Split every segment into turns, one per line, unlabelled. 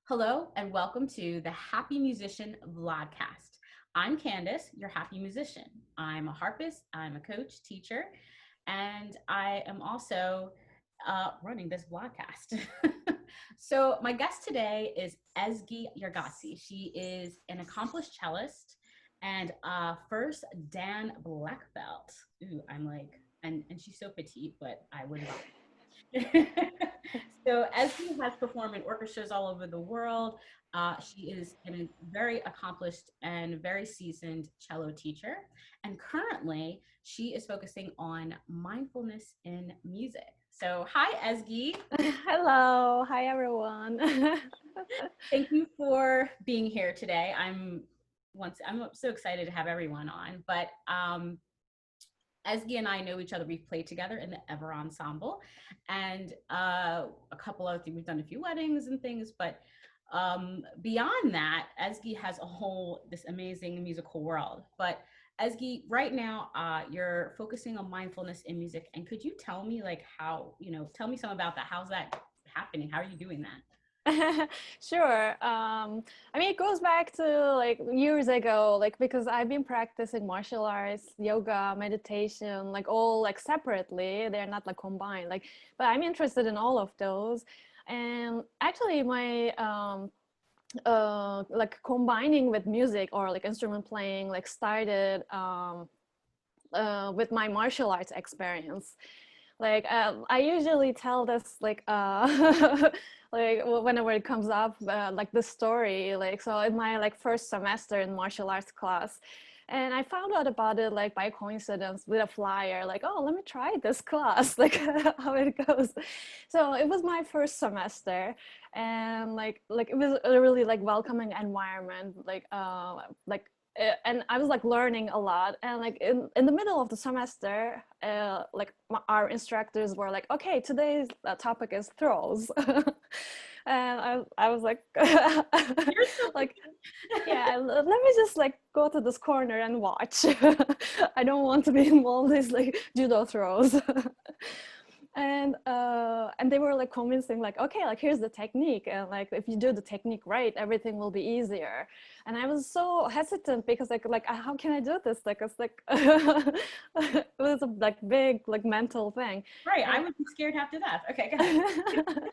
Hello and welcome to the Happy Musician Vlogcast. I'm Candace, your happy musician. I'm a harpist, I'm a coach, teacher, and I am also running this vlogcast. So my guest today is Ezgi Yargici. She is an accomplished cellist and first Dan black belt. Ooh, I'm like, and she's so petite, but I would not. So Esme has performed in orchestras all over the world. She is a very accomplished and very seasoned cello teacher. And currently, she is focusing on mindfulness in music. So hi, Ezgi.
Hello, hi everyone.
Thank you for being here today. I'm so excited to have everyone on. But Ezgi and I know each other. We've played together in the Ever Ensemble, and a couple other things. We've done a few weddings and things, but beyond that, Ezgi has a whole this amazing musical world. But Ezgi, right now, you're focusing on mindfulness in music, and could you tell me like how tell me some about that? How's that happening? How are you doing that?
Sure. I mean, it goes back to like years ago, like because I've been practicing martial arts, yoga, meditation, like all like separately. They're not like combined. Like, but I'm interested in all of those. And actually, my like combining with music or like instrument playing like started with my martial arts experience. Like I usually tell this like like whenever it comes up like this story. Like so in my like first semester in martial arts class, and I found out about it like by coincidence with a flyer, like, oh, let me try this class, like how it goes. So it was my first semester, and like it was a really like welcoming environment, and I was like learning a lot. And like in the middle of the semester, like our instructors were like, okay, today's topic is throws. And I was like,
You're so
like, yeah, let me just like go to this corner and watch. I don't want to be involved in these like judo throws. And they were like convincing, like, okay, like here's the technique, and like if you do the technique right, everything will be easier. And I was so hesitant because like how can I do this? Like it's like it was a like big like mental thing.
right. I
And
would be scared half to death. Okay, go ahead.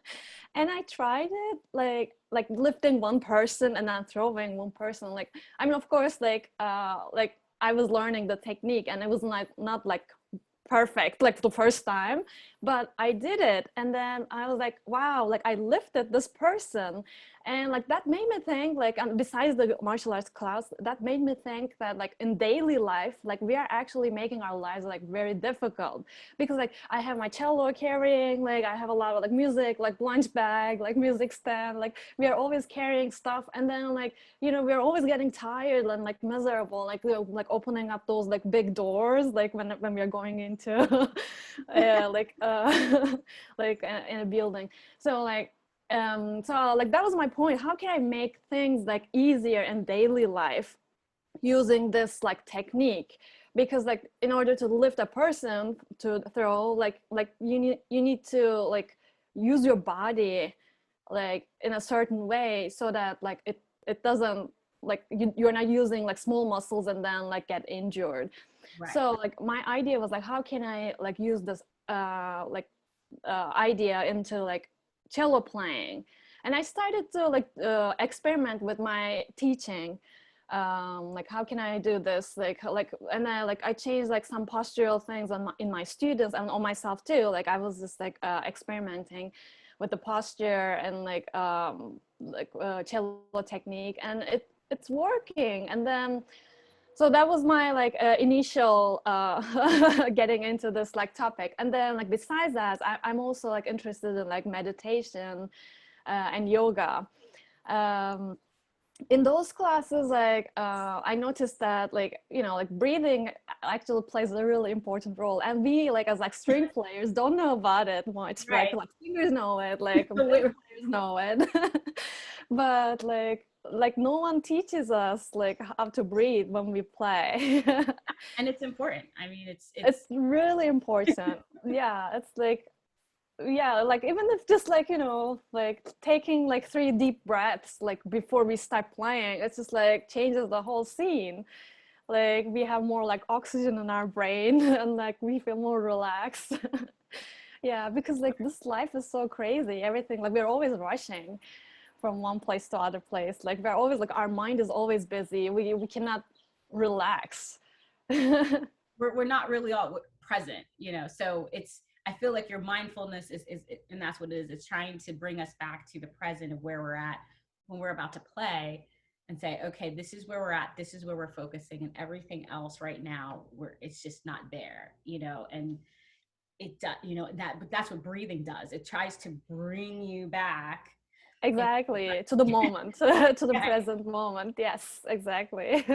and I tried it like lifting one person and then throwing one person. Like I mean, of course, like I was learning the technique, and it was not like perfect like the first time, but I did it. And then I was like, wow, like I lifted this person. And like that made me think, like, and besides the martial arts class, that made me think that like in daily life, like we are actually making our lives like very difficult. Because like I have my cello carrying, like I have a lot of like music, like lunch bag, like music stand, like we are always carrying stuff. And then like, you know, we're always getting tired and like miserable, like, you know, like opening up those like big doors, like when we're going into like like in a building. So like so like that was my point. How can I make things like easier in daily life using this like technique? Because like in order to lift a person to throw, like you need to like use your body like in a certain way, so that like it doesn't like you're not using like small muscles and then like get injured.
Right.
So like my idea was like, how can I like use this idea into like cello playing? And I started to like experiment with my teaching. Like how can I do this, like and I changed like some postural things in my students and on myself too. Like I was just like experimenting with the posture and like cello technique, and it's working. And then so that was my like initial getting into this like topic. And then like besides that, I'm also like interested in like meditation and yoga. um, in those classes, like I noticed that, like, you know, like breathing actually plays a really important role, and we like as like string players don't know about it much.
Right.
Like singers know it, like
So
bass players know it. But like no one teaches us like how to breathe when we play.
and it's important. I mean,
It's really important. Yeah, it's like yeah, like even if just like, you know, like taking like 3 deep breaths like before we start playing, it's just like changes the whole scene. Like we have more like oxygen in our brain and like we feel more relaxed. Yeah, because like this life is so crazy. Everything, like we're always rushing from one place to other place. Like we're always like our mind is always busy. We cannot relax.
We're not really all present, you know. So it's, I feel like your mindfulness is, and that's what it is. It's trying to bring us back to the present of where we're at when we're about to play, and say, okay, this is where we're at. This is where we're focusing, and everything else right now, it's just not there, you know. And it does, you know, that, but that's what breathing does. It tries to bring you back. And
Exactly, to the moment, to the present moment. Yes, exactly.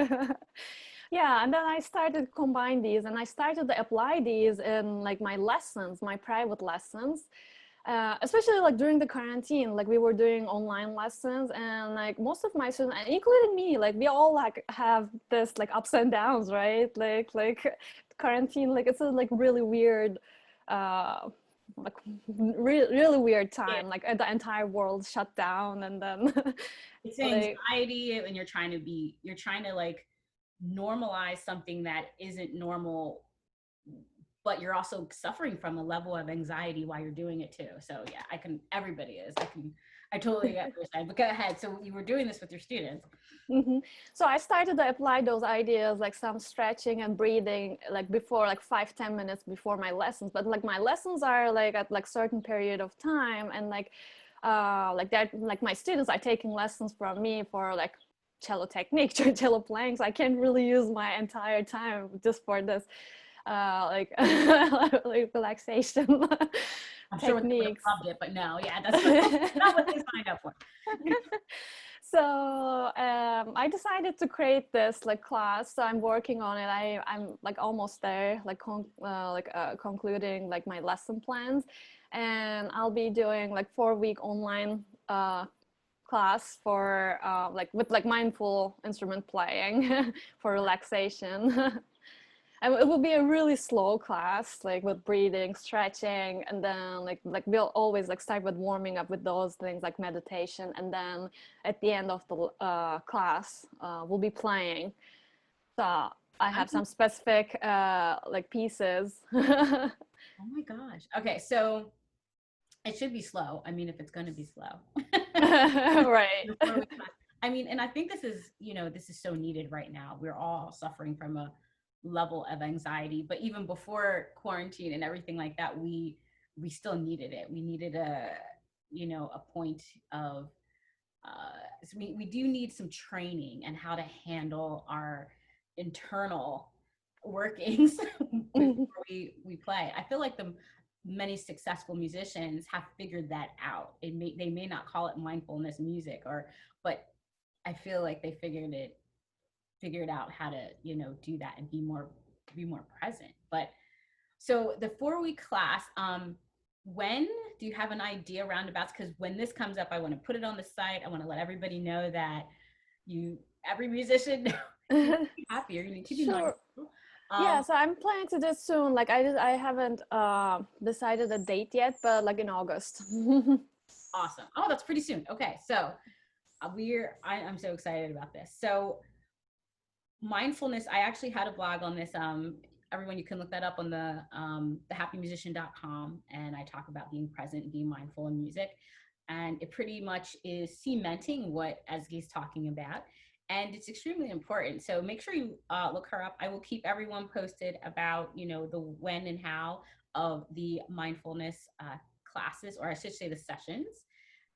Yeah, and then I started to combine these and I started to apply these in like my lessons, my private lessons. Especially like during the quarantine, like we were doing online lessons, and like most of my students, and including me, like we all like have this like ups and downs, right? Like quarantine, like it's a like really weird, like really weird
yeah,
time. Like the entire world shut down, and then
it's
like
anxiety, and you're trying to like normalize something that isn't normal, but you're also suffering from a level of anxiety while you're doing it too. So yeah, everybody is. I totally get what you're saying. But go ahead. So you were doing this with your students.
hmm. So I started to apply those ideas, like some stretching and breathing, like before, like 5-10 minutes before my lessons. But like my lessons are like at like certain period of time, and like that, like my students are taking lessons from me for like cello technique, cello playing. So I can't really use my entire time just for this, like like relaxation
I'm sure they would have
techniques.
loved it, but no, yeah, that's not what they signed up for.
So I decided to create this like class. So I'm working on it. I'm like almost there, like concluding like my lesson plans, and I'll be doing like 4-week online class for like with like mindful instrument playing for relaxation. And it will be a really slow class, like with breathing, stretching, and then like we'll always like start with warming up with those things like meditation, and then at the end of the class, we'll be playing. So I have some specific like pieces.
Oh my gosh. Okay, so it should be slow. I mean, if it's going to be slow.
Right.
I mean, and I think this is, you know, this is so needed right now. We're all suffering from a level of anxiety, but even before quarantine and everything like that, we still needed it. We needed a, you know, a point of so we do need some training and how to handle our internal workings before we play. I feel like the many successful musicians have figured that out. They may not call it mindfulness music, or, but I feel like they figured out how to, you know, do that and be more present. But so the 4-week class, when do you have an idea roundabouts? Because when this comes up, I want to put it on the site. I want to let everybody know that every musician, you need to be happier. You need to be
Sure.
mindful.
Yeah, so I'm planning to do it soon. Like I haven't decided a date yet, but like in August.
Awesome. Oh, that's pretty soon. Okay, so I'm so excited about this. So mindfulness, I actually had a blog on this. Everyone, you can look that up on thehappymusician.com, and I talk about being present and being mindful in music, and it pretty much is cementing what Ezgi's talking about, and it's extremely important. So make sure you look her up. I will keep everyone posted about, you know, the when and how of the mindfulness classes, or I should say the sessions.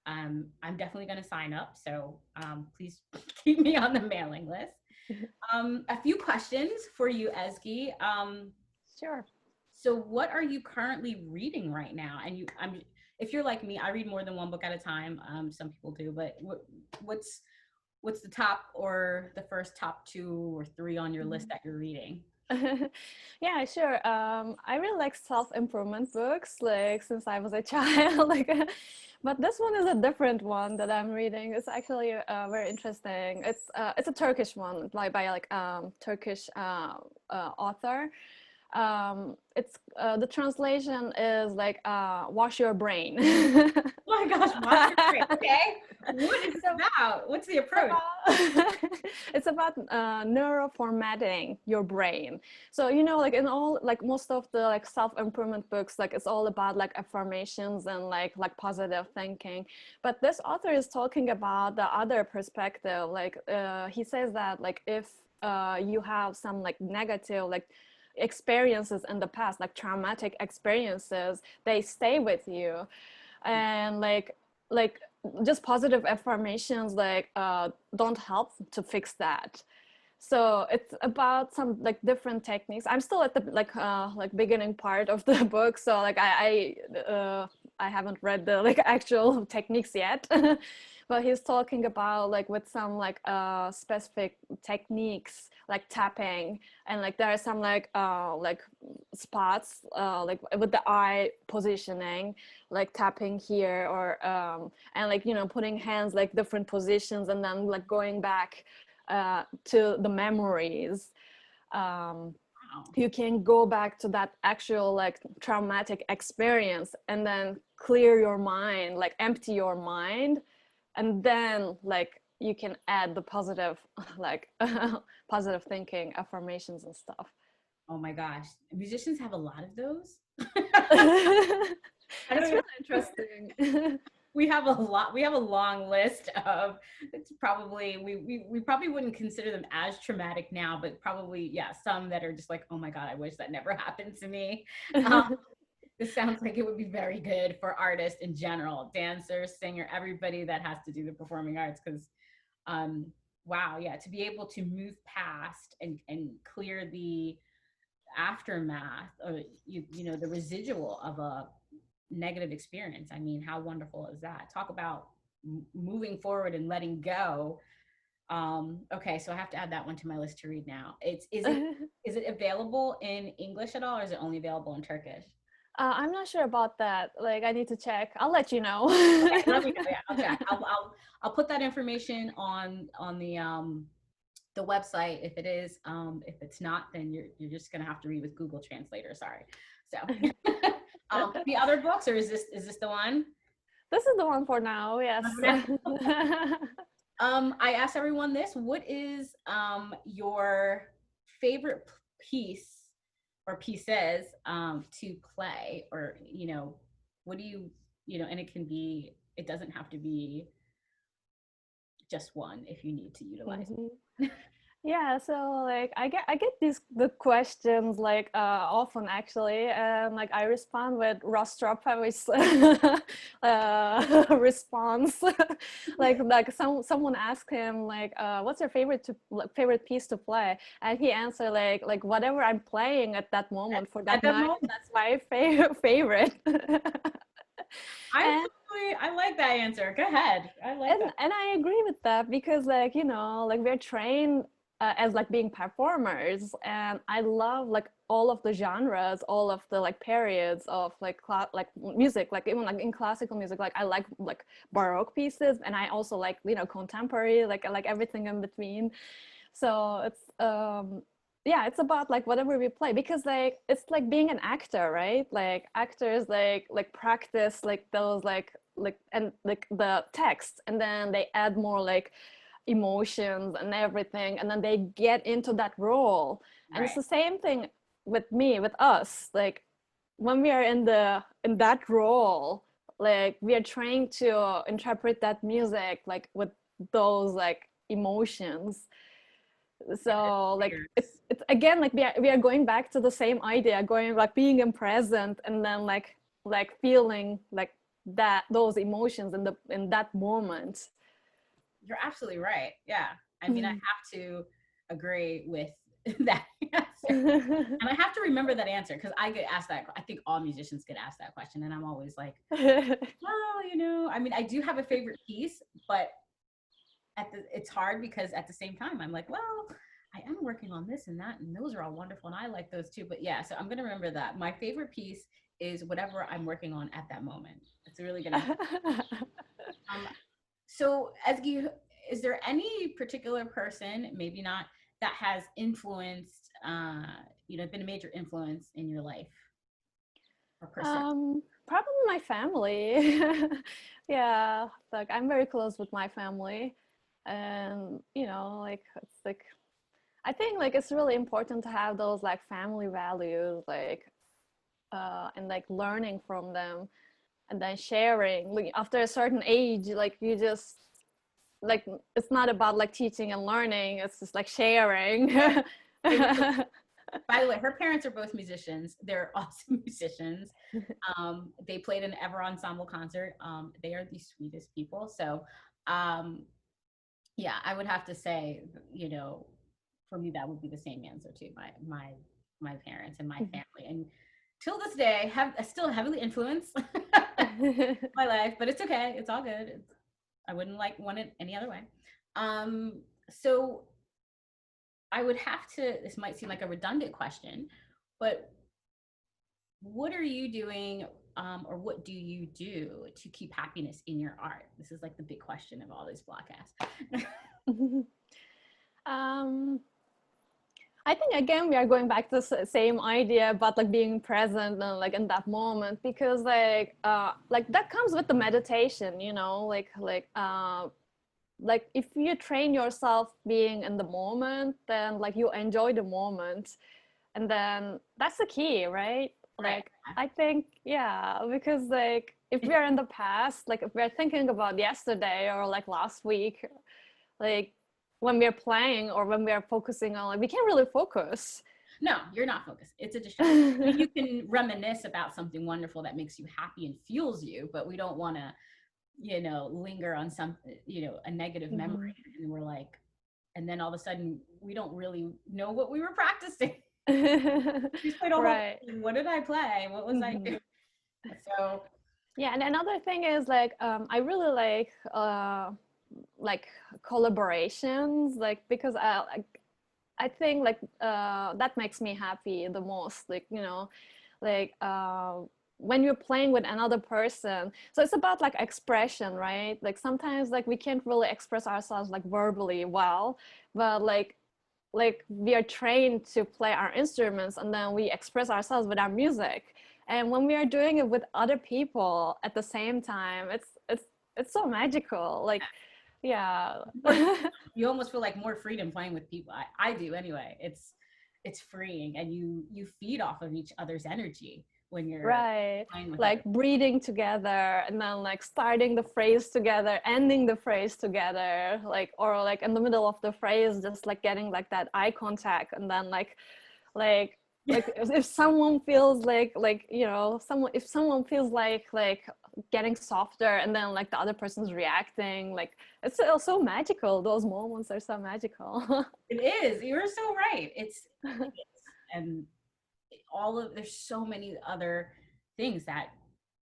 I'm definitely going to sign up, so please keep me on the mailing list. A few questions for you, Ezgi.
Sure.
So what are you currently reading right now? And if you're like me, I read more than one book at a time. Some people do, but what's the top, or the first top 2 or 3 on your list that you're reading?
Yeah, sure. I really like self-improvement books, like since I was a child. Like, but this one is a different one that I'm reading. It's actually very interesting. It's a Turkish one, by like Turkish author. It's the translation is like wash your brain.
Oh my gosh, watch your brain. Okay. What is this about? What's the approach?
It's about neuroformatting your brain. So you know, like in all, like most of the like self-improvement books, like it's all about like affirmations and like positive thinking. But this author is talking about the other perspective. Like he says that like if you have some like negative like experiences in the past, like traumatic experiences, they stay with you, and like just positive affirmations like don't help to fix that. So it's about some like different techniques. I'm still at the like beginning part of the book, so like I haven't read the like actual techniques yet. But he's talking about like with some like specific techniques like tapping, and like there are some like spots like with the eye positioning, like tapping here, or and like, you know, putting hands like different positions and then like going back to the memories. um,
Wow.
you can go back to that actual like traumatic experience and then clear your mind, like empty your mind, and then like you can add the positive like positive thinking affirmations and stuff.
Oh my gosh. Musicians have a lot of those. I don't
It's
even,
really interesting.
we have a lot. We have a long list of, it's probably, we probably wouldn't consider them as traumatic now, but probably, yeah, some that are just like, oh my God, I wish that never happened to me. Um, this sounds like it would be very good for artists in general, dancers, singer, everybody that has to do the performing arts. Because um, wow, yeah, to be able to move past and clear the aftermath, or you know, the residual of a negative experience. I mean, how wonderful is that? Talk about moving forward and letting go. Okay, so I have to add that one to my list to read now. It's is it available in English at all, or is it only available in Turkish?
I'm not sure about that. Like, I need to check. I'll let you know.
Okay, let me know. Yeah, I'll check. I'll put that information on the website if it is. If it's not, then you're just gonna have to read with Google Translator. Sorry. So, the other books, or is this the one?
This is the one for now. Yes.
I asked everyone this. What is your favorite piece or pieces to play, or you know, what do you know? And it can be. It doesn't have to be just one if you need to utilize.
Mhm. Yeah, so like I get these the questions like often actually, and like I respond with Rostropovich's response. like someone asked him like what's your favorite favorite piece to play, and he answered like whatever I'm playing at that moment for
At
that
that
night,
moment,
that's my favorite. And
I like that answer. Go ahead. I like that.
and I agree with that, because like, you know, like we're trained as like being performers, and I love like all of the genres, all of the like periods of like like music, like even like in classical music, like I like baroque pieces, and I also like, you know, contemporary, like I like everything in between. So it's yeah, it's about like whatever we play, because like it's like being an actor, right? Like actors like practice like those like and like the text, and then they add more like emotions and everything, and then they get into that role. And it's
Right.
the same thing with me, with us, like when we are in that role, like we are trying to interpret that music like with those like emotions. So like
Figures.
it's again like we are going back to the same idea, going like being in present, and then like feeling like that those emotions in that moment.
You're absolutely right. Yeah. I mean, I have to agree with that answer. And I have to remember that answer because I get asked that. I think all musicians get asked that question. And I'm always like, well, you know, I mean, I do have a favorite piece, but it's hard because at the same time, I'm like, well, I am working on this and that, and those are all wonderful. And I like those too. But yeah, so I'm going to remember that. My favorite piece is whatever I'm working on at that moment. It's really going to help. Um, so, Ezgi, is there any particular person, maybe not that has influenced, been a major influence in your life or person?
Probably my family. Yeah, like I'm very close with my family, and like it's like I think like it's really important to have those like family values, like and like learning from them, and then sharing. Like after a certain age, like you just like it's not about like teaching and learning; it's just like sharing.
Yeah, it really. By the way, her parents are both musicians. They're awesome musicians. They played an Ever Ensemble concert. They are the sweetest people. So, um, yeah, I would have to say, for me, that would be the same answer too. My parents and my family, and till this day, have still heavily influenced my life. But it's okay. It's all good. I wouldn't want it any other way. So I would have to. This might seem like a redundant question, but what are you doing, or what do you do to keep happiness in your art? This is like the big question of all these podcasts.
um I think again we are going back to the same idea about like being present and like in that moment, because like that comes with the meditation, like if you train yourself being in the moment, then like you enjoy the moment, and then that's the key, right?
Right.
Like I think, yeah, because like if we are in the past, like if we're thinking about yesterday or like last week, like when we're playing or when we're focusing on, like we can't really focus.
No, you're not focused. It's a distraction. I mean, you can reminisce about something wonderful that makes you happy and fuels you, but we don't want to, linger on some, a negative
Mhm.
memory. And we're like, and then all of a sudden we don't really know what we were practicing. We played a whole
Right.
thing. What did I play? What was I
Mhm.
doing? So,
Yeah, and another thing is like I really like collaborations, like because I think like that makes me happy the most, like like when you're playing with another person. So it's about like expression, right? Like sometimes like we can't really express ourselves like verbally well, but like we are trained to play our instruments, and then we express ourselves with our music. And when we are doing it with other people at the same time, it's so magical, like yeah.
more, you almost feel like more freedom playing with people. I do anyway. It's freeing, and you feed off of each other's energy when you're
Right,
playing with other.
like breathing together, and then like starting the phrase together, ending the phrase together, like or like in the middle of the phrase just like getting like that eye contact, and then like if someone feels like someone if someone feels like getting softer, and then like the other person's reacting, like it's so magical. Those moments are so magical.
It is. You're so right. It is. And there's so many other things that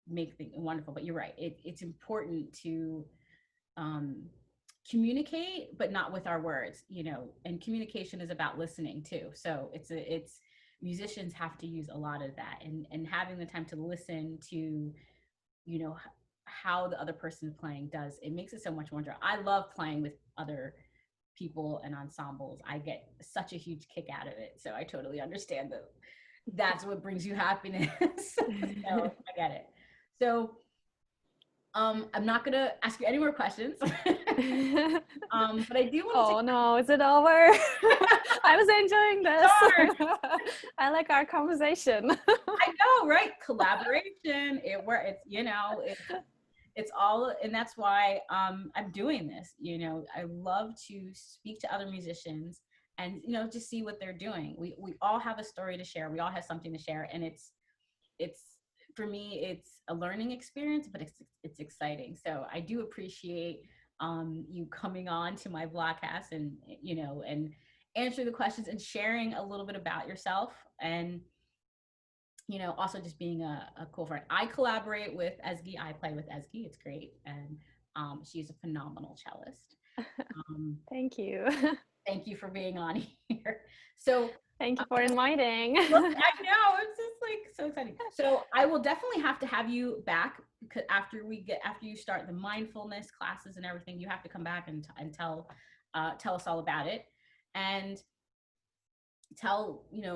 make things wonderful. But you're right. It's important to um, communicate, but not with our words. And communication is about listening too. So it's musicians have to use a lot of that, and having the time to listen to how the other person's playing does it makes it so much more enjoyable. I love playing with other people and ensembles. I get such a huge kick out of it. So I totally understand that that's what brings you happiness. So I get it. So I'm not gonna ask you any more questions. But I do want to
Oh no, is it over? I was enjoying
Darn,
this. I like our conversation.
I know, right? Collaboration. It's all, and that's why I'm doing this. I love to speak to other musicians and just see what they're doing. We all have a story to share. We all have something to share, and it's for me it's a learning experience, but it's exciting. So I do appreciate you coming on to my vlogcast, and answering the questions and sharing a little bit about yourself, and also just being a cool friend. I collaborate with Ezgi. I play with Ezgi. It's great. And she's a phenomenal cellist. Um,
Thank you.
thank you for being on here. So,
Thank you for inviting.
look, I know it's just like so exciting. So I will definitely have to have you back, because after you start the mindfulness classes and everything, you have to come back and tell us all about it. And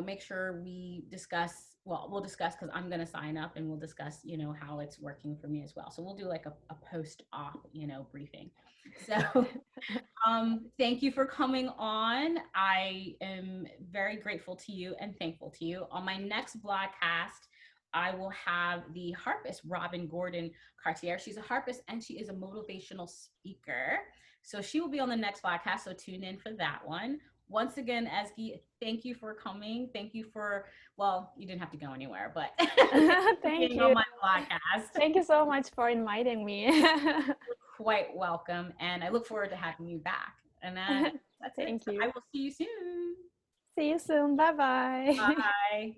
make sure we discuss, well, we'll discuss because I'm going to sign up, and we'll discuss, how it's working for me as well. So we'll do like a post-op, briefing. So thank you for coming on. I am very grateful to you and thankful to you. On my next Vlogcast, I will have the harpist, Robin Gordon Cartier. She's a harpist and she is a motivational speaker. So she will be on the next Vlogcast. So tune in for that one. Once again, Ezgi, thank you for coming. Thank you for, well, you didn't have to go anywhere, but
Thank
being
you.
on my podcast.
Thank you so much for inviting me.
You're quite welcome. And I look forward to having you back. And that's it.
Thank
So
you.
I will see you soon.
See you soon. Bye bye.
Bye.